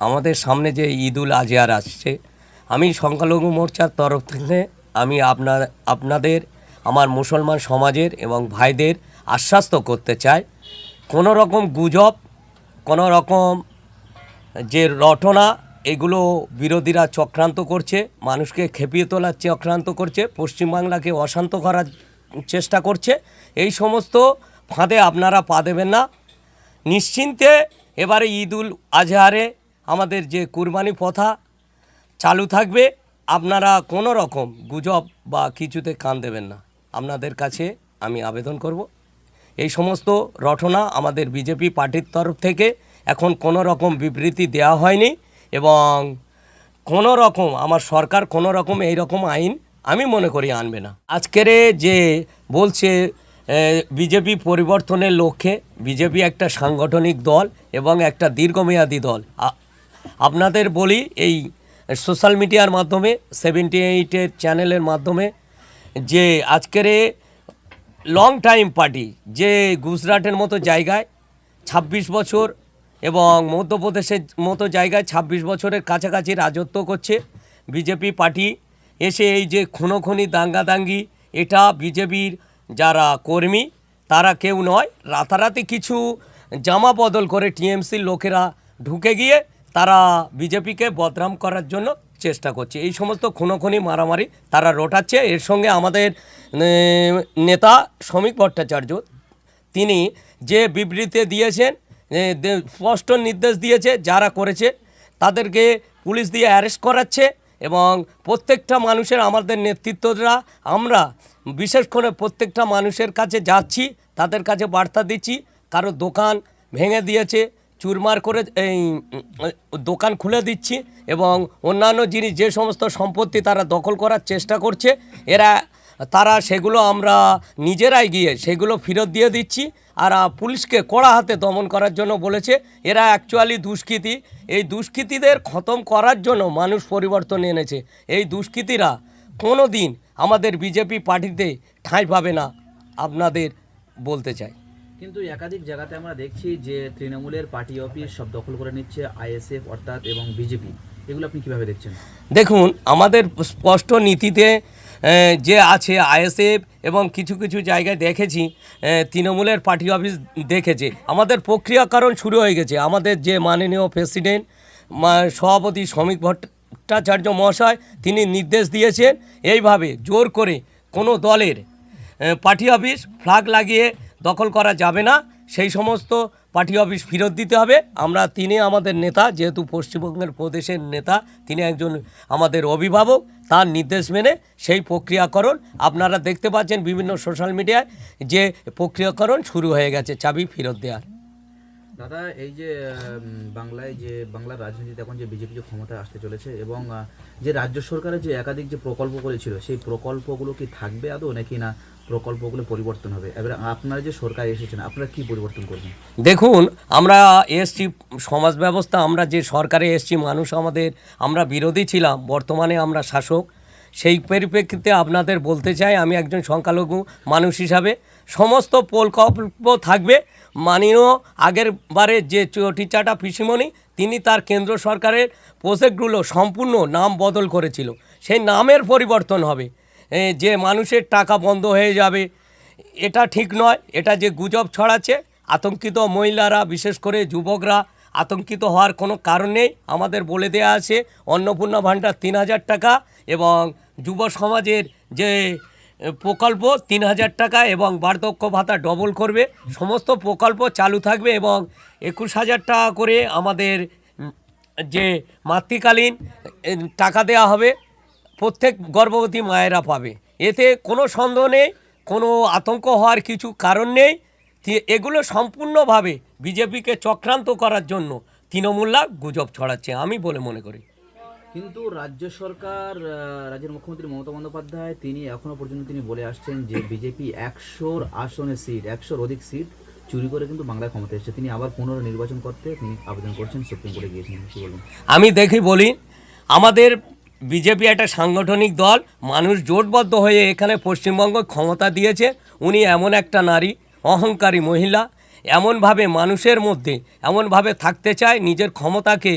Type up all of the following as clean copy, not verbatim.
আমাদের সামনে যে ঈদুল আজহার আসছে, আমি সংখ্যালঘু মোর্চার তরফ থেকে আমি আপনাদের আমার মুসলমান সমাজের এবং ভাইদের আশ্বস্ত করতে চাই, কোনো রকম গুজব, কোনো রকম যে রটনা, এগুলো বিরোধীরা চক্রান্ত করছে, মানুষকে খেপিয়ে তোলার চক্রান্ত করছে, পশ্চিমবাংলাকে অশান্ত করার চেষ্টা করছে। এই সমস্ত ফাঁদে আপনারা পা দেবেন না। নিশ্চিন্তে এবারে ঈদুল আজহারে আমাদের যে কুরবানি প্রথা চালু থাকবে, আপনারা কোনো রকম গুজব বা কিছুতে কান দেবেন না। আপনাদের কাছে আমি আবেদন করব, এই সমস্ত রটনা আমাদের বিজেপি পার্টির তরফ থেকে এখন কোনো রকম বিবৃতি দেওয়া হয়নি, এবং কোনো রকম আমার সরকার কোনো রকম এই রকম আইন আমি মনে করি আনবে না। আজকের যে বলছে বিজেপি পরিবর্তনের লক্ষ্যে, বিজেপি একটা সাংগঠনিক দল এবং একটা দীর্ঘমেয়াদী দল। আপনাদের বলি, এই সোশ্যাল মিডিয়ার মাধ্যমে 78-এর চ্যানেলের মাধ্যমে যে আজকের লং টাইম পার্টি যে গুজরাটের মতো জায়গায় 26 বছর এবং মধ্যপ্রদেশের মতো জায়গায় 26 বছরের কাছাকাছি রাজত্ব করছে বিজেপি পার্টি, এসে এই যে খুনোখুনি দাঙ্গাদাঙ্গি, এটা বিজেপির যারা কর্মী তারা কেউ নয়, রাতারাতি কিছু জামা বদল করে টিএমসির লোকেরা ঢুকে গিয়ে তারা বিজেপিকে বদনাম করার জন্য চেষ্টা করছে। এই সমস্ত খুনোখুনি মারামারি তারা রটাচ্ছে। এর সঙ্গে আমাদের নেতা শ্রমিক ভট্টাচার্য, তিনি যে বিবৃতি দিয়েছেন, স্পষ্ট নির্দেশ দিয়েছে যারা করেছে তাদেরকে পুলিশ দিয়ে অ্যারেস্ট করাচ্ছে, এবং প্রত্যেকটা মানুষের, আমাদের নেতৃত্বরা আমরা বিশেষ করে প্রত্যেকটা মানুষের কাছে যাচ্ছি, তাদের কাছে বার্তা দিচ্ছি, কারো দোকান ভেঙে দিয়েছে, চুরমার করে এই দোকান খুলে দিচ্ছি, এবং অন্যান্য জিনিস যে সমস্ত সম্পত্তি তারা দখল করার চেষ্টা করছে, তারা সেগুলো আমরা নিজেরাই গিয়ে সেগুলো ফেরত দিয়ে দিচ্ছি। আর পুলিশকে কড়া হাতে দমন করার জন্য বলেছে। এরা অ্যাকচুয়ালি দুষ্কৃতী, এই দুষ্কৃতীদের খতম করার জন্য মানুষ পরিবর্তন এনেছে। এই দুষ্কৃতীরা কোনো দিন আমাদের বিজেপি পার্টিতে ঠাঁই পাবে না, আপনাদের বলতে চাই। কিন্তু একাধিক জায়গাতে আমরা দেখছি যে তৃণমূলের পার্টি অফিস সব দখল করে নিচ্ছে আইএসএফ অর্থাৎ এবং বিজেপি, এগুলো আপনি কীভাবে দেখছেন? দেখুন, আমাদের স্পষ্ট নীতিতে যে আছে আইএসএফ, এবং কিছু কিছু জায়গায় দেখেছি তৃণমূলের পার্টি অফিস দেখেছে। আমাদের প্রক্রিয়াকরণ শুরু হয়ে গেছে। আমাদের যে মাননীয় প্রেসিডেন্ট সভাপতি শ্রমিক ভট্টাচার্য মহাশয়, তিনি নির্দেশ দিয়েছেন এইভাবে জোর করে কোনো দলের পার্টি অফিস ফ্ল্যাগ লাগিয়ে দখল করা যাবে না, সেই সমস্ত পার্টি অফিস ফেরত দিতে হবে। তিনি আমাদের নেতা, যেহেতু পশ্চিমবঙ্গের প্রদেশের নেতা, তিনি একজন আমাদের অভিভাবক, তার নির্দেশ মেনে সেই প্রক্রিয়াকরণ আপনারা দেখতে পাচ্ছেন বিভিন্ন সোশ্যাল মিডিয়ায় যে প্রক্রিয়াকরণ শুরু হয়ে গেছে চাবি ফেরত দেওয়ার। দাদা, এই যে বাংলায় যে বাংলার রাজনীতিতে এখন যে বিজেপি যে ক্ষমতায় আসতে চলেছে, এবং যে রাজ্য সরকারের যে একাধিক যে প্রকল্প করেছিল, সেই প্রকল্পগুলো কি থাকবে আদৌ, নাকি না প্রকল্পগুলো পরিবর্তন হবে? এবার আপনারা যে সরকার এসেছেন, আপনারা কি পরিবর্তন করবেন? দেখুন, আমরা এসছি সমাজ ব্যবস্থা, আমরা যে সরকারে এসছি, মানুষ আমরা বিরোধী ছিলাম, বর্তমানে আমরা শাসক। সেই পরিপ্রেক্ষিতে আপনাদের বলতে চাই, আমি একজন সংখ্যালঘু মানুষ হিসাবে সমস্ত প্রকল্প থাকবে। মাননীয় আগের বারে যে চটিচাটা পিসিমণি, তিনি তার কেন্দ্র সরকারের প্রজেক্টগুলো সম্পূর্ণ নাম বদল করেছিল, সেই নামের পরিবর্তন হবে। যে মানুষের টাকা বন্ধ হয়ে যাবে, এটা ঠিক নয়। এটা যে গুজব ছড়াচ্ছে, আতঙ্কিত মহিলারা, বিশেষ করে যুবকরা আতঙ্কিত হওয়ার কোনো কারণ নেই। আমাদের বলে দেওয়া আছে অন্নপূর্ণা ভাণ্ডার 3000 টাকা, এবং যুব সমাজের যে প্রকল্প 3000 টাকা, এবং বার্ধক্য ভাতা ডবল করবে। সমস্ত প্রকল্প চালু থাকবে, এবং 21,000 টাকা করে আমাদের যে মাতৃকালীন টাকা দেওয়া হবে, প্রত্যেক গর্ভবতী মায়েরা পাবে। এতে কোনো সন্দেহ নেই, কোনো আতঙ্ক হওয়ার কিছু কারণ নেই। এগুলো সম্পূর্ণভাবে বিজেপিকে চক্রান্ত করার জন্য তৃণমূলরা গুজব ছড়াচ্ছে, আমি বলে মনে করি। কিন্তু রাজ্য সরকার, রাজ্যের মুখ্যমন্ত্রী মমতা বন্দ্যোপাধ্যায়, তিনি এখনও পর্যন্ত তিনি বলে আসছেন যে বিজেপি 100 আসনে সিট, 100-র অধিক সিট চুরি করে কিন্তু বাংলায় ক্ষমতা এসেছে। তিনি আবার পুনর্নির্বাচন করতে তিনি আবেদন করছেন, সুপ্রিম কোর্টে গিয়েছেন। কি বলবেন? আমি বলি, আমাদের বিজেপি একটা সাংগঠনিক দল, মানুষ জোটবদ্ধ হয়ে এখানে পশ্চিমবঙ্গ ক্ষমতা দিয়েছে। উনি এমন একটা নারী, অহংকারী মহিলা, এমনভাবে মানুষের মধ্যে এমনভাবে থাকতে চায়, নিজের ক্ষমতাকে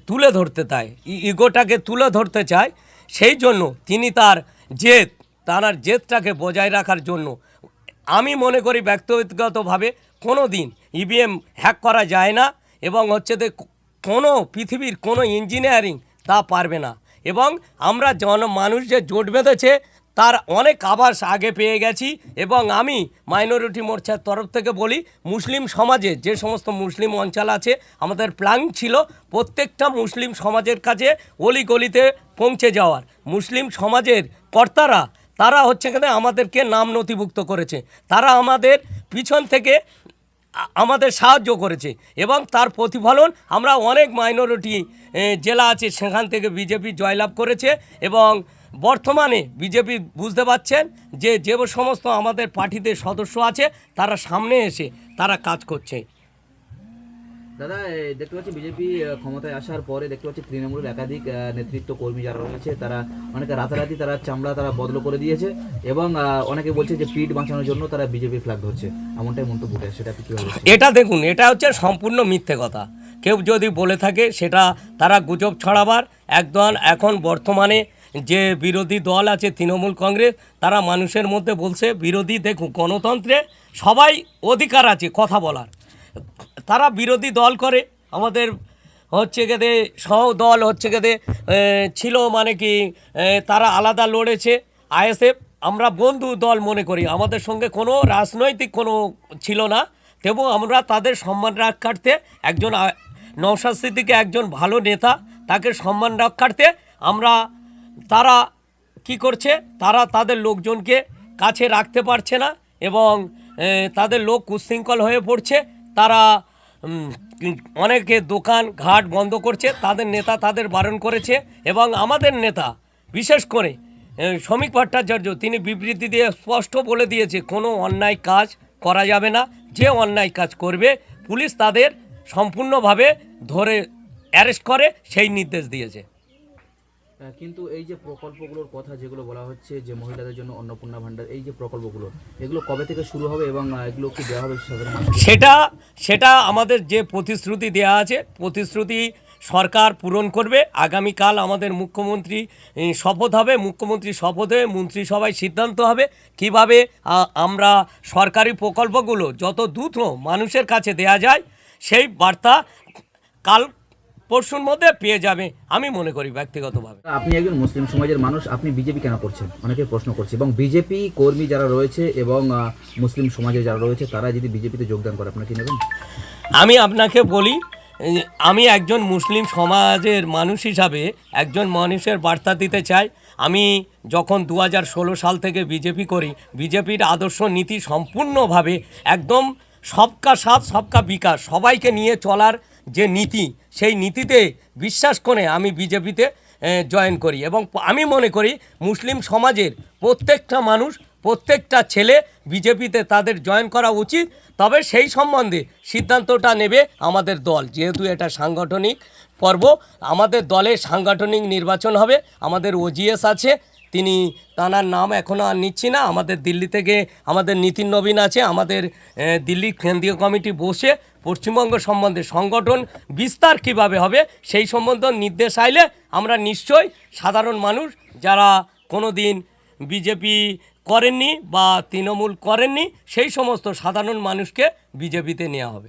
তুলে ধরতে চায়, ইগোটাকে তুলে ধরতে চায়। সেই জন্য তিনি তার জেদটাকে বজায় রাখার জন্য আমি মনে করি ব্যক্তিগতভাবে কোনো দিন ইভিএম হ্যাক করা যায় না, এবং হচ্ছে যে কোনো পৃথিবীর কোনো ইঞ্জিনিয়ারিং তা পারবে না। এবং আমরা মানুষ যে জোট বেঁধেছে তার অনেক আভাস আগে পেয়ে গেছি। এবং আমি মাইনরিটি মোর্চার তরফ থেকে বলি, মুসলিম সমাজে যে সমস্ত মুসলিম অঞ্চল আছে, আমাদের প্ল্যান ছিল প্রত্যেকটা মুসলিম সমাজের কাছে অলিগলিতে পৌঁছে যাওয়ার। মুসলিম সমাজের কর্তারা তারা হচ্ছে কেন আমাদেরকে নাম নথিভুক্ত করেছে, তারা আমাদের পিছন থেকে আমাদের সাহায্য করেছে, এবং তার প্রতিফলন আমরা অনেক মাইনরিটি জেলা আছে সেখান থেকে বিজেপি জয়লাভ করেছে। এবং বর্তমানে বিজেপি বুঝতে পারছেন যে যে সমস্ত আমাদের পার্টিতে সদস্য আছে তারা সামনে এসে তারা কাজ করছে। দাদা, দেখতে পাচ্ছি বিজেপি ক্ষমতায় আসার পরে দেখতে পাচ্ছি তৃণমূলের একাধিক নেতৃত্ব কর্মী যারা রয়েছে তারা অনেকে রাতারাতি তারা চামড়া তারা বদল করে দিয়েছে, এবং অনেকে বলছে যে পিঠ বাঁচানোর জন্য তারা বিজেপি ফ্ল্যাগ ধরছে, এমনটাই মন্তব্য উঠে। সেটা কি হবে? এটা দেখুন, এটা হচ্ছে সম্পূর্ণ মিথ্যে কথা। কেউ যদি বলে থাকে সেটা তারা গুজব ছড়াবার একদল। এখন বর্তমানে যে বিরোধী দল আছে তৃণমূল কংগ্রেস, তারা মানুষের মধ্যে বলছে বিরোধী। দেখুন, গণতন্ত্রে সবাই অধিকার আছে কথা বলার, তারা বিরোধী দল করে। আমাদের হচ্ছে গেদে সহ দল হচ্ছে গেদে ছিল, মানে কি তারা আলাদা লড়েছে আইএসএফ। আমরা বন্ধু দল মনে করি, আমাদের সঙ্গে কোনো রাজনৈতিক কোনো ছিল না। তবু আমরা তাদের সম্মান রক্ষার্থে একজন নওশাদ সিদ্দিকী একজন ভালো নেতা, তাকে সম্মান রক্ষার্থে আমরা তারা কি করছে, তারা তাদের লোকজনকে কাছে রাখতে পারছে না, এবং তাদের লোক উচ্ছৃঙ্খল হয়ে পড়ছে। তারা অনেকে দোকান ঘাট বন্ধ করছে, তাদের নেতা তাদের বারণ করেছে। এবং আমাদের নেতা বিশেষ করে শ্রমিক ভট্টাচার্য তিনি বিবৃতি দিয়ে স্পষ্ট বলে দিয়েছে কোনো অন্যায় কাজ করা যাবে না, যে অন্যায় কাজ করবে পুলিশ তাদের সম্পূর্ণভাবে ধরে অ্যারেস্ট করে সেই নির্দেশ দিয়েছে। কিন্তু এই যে প্রকল্পগুলোর কথা যেগুলো বলা হচ্ছে যে মহিলাদের জন্য অন্নপূর্ণা ভাণ্ডার, এই যে প্রকল্পগুলো এগুলো কবে থেকে শুরু হবে এবং এগুলো কি দেওয়া হবে সাধারণ মানুষকে? সেটা আমাদের যে প্রতিশ্রুতি দেওয়া আছে, প্রতিশ্রুতি সরকার পূরণ করবে। আগামীকাল আমাদের মুখ্যমন্ত্রী শপথ হবে, মুখ্যমন্ত্রী শপথ হয়ে মন্ত্রিসভায় সিদ্ধান্ত হবে কিভাবে আমরা সরকারি প্রকল্পগুলো যত দ্রুত মানুষের কাছে দেয়া যায়, সেই বার্তা কাল পরশুর মধ্যে পেয়ে যাবে আমি মনে করি ব্যক্তিগতভাবে। আপনি একজন মুসলিম সমাজের মানুষ, আপনি বিজেপি কেন করছেন অনেকে প্রশ্ন করছে, এবং বিজেপি কর্মী যারা রয়েছে এবং মুসলিম সমাজে যারা রয়েছে তারা যদি বিজেপিতে যোগদান করে আপনারা কি নেবেন? আমি আপনাকে বলি, আমি একজন মুসলিম সমাজের মানুষ হিসাবে একজন মানুষের বার্তা দিতে চাই। আমি যখন 2016 সাল থেকে বিজেপি করি, বিজেপির আদর্শ নীতি সম্পূর্ণভাবে একদম সবকা সাথ সবকা বিকাশ, সবাইকে নিয়ে চলার যে নীতি, সেই নীতিতে বিশ্বাস করে আমি বিজেপিতে জয়েন করি। এবং আমি মনে করি মুসলিম সমাজের প্রত্যেকটা মানুষ, প্রত্যেকটা ছেলে বিজেপিতে তাদের জয়েন করা উচিত। তবে সেই সম্বন্ধে সিদ্ধান্তটা নেবে আমাদের দল, যেহেতু এটা সাংগঠনিক পর্ব। আমাদের দলের সাংগঠনিক নির্বাচন হবে। আমাদের ওজিএস আছে, তিনি তাঁর নাম এখনও আর নিচ্ছি না। আমাদের দিল্লি থেকে আমাদের নীতিন নবীন আছে। আমাদের দিল্লির কেন্দ্রীয় কমিটি বসে পশ্চিমবঙ্গ সম্বন্ধে সংগঠন বিস্তার কিভাবে হবে সেই সম্বন্ধে নির্দেশ আইলে আমরা নিশ্চয়ই সাধারণ মানুষ যারা কোনো দিন বিজেপি করেননি বা তৃণমূল করেননি সেই সমস্ত সাধারণ মানুষকে বিজেপিতে নেওয়া হবে।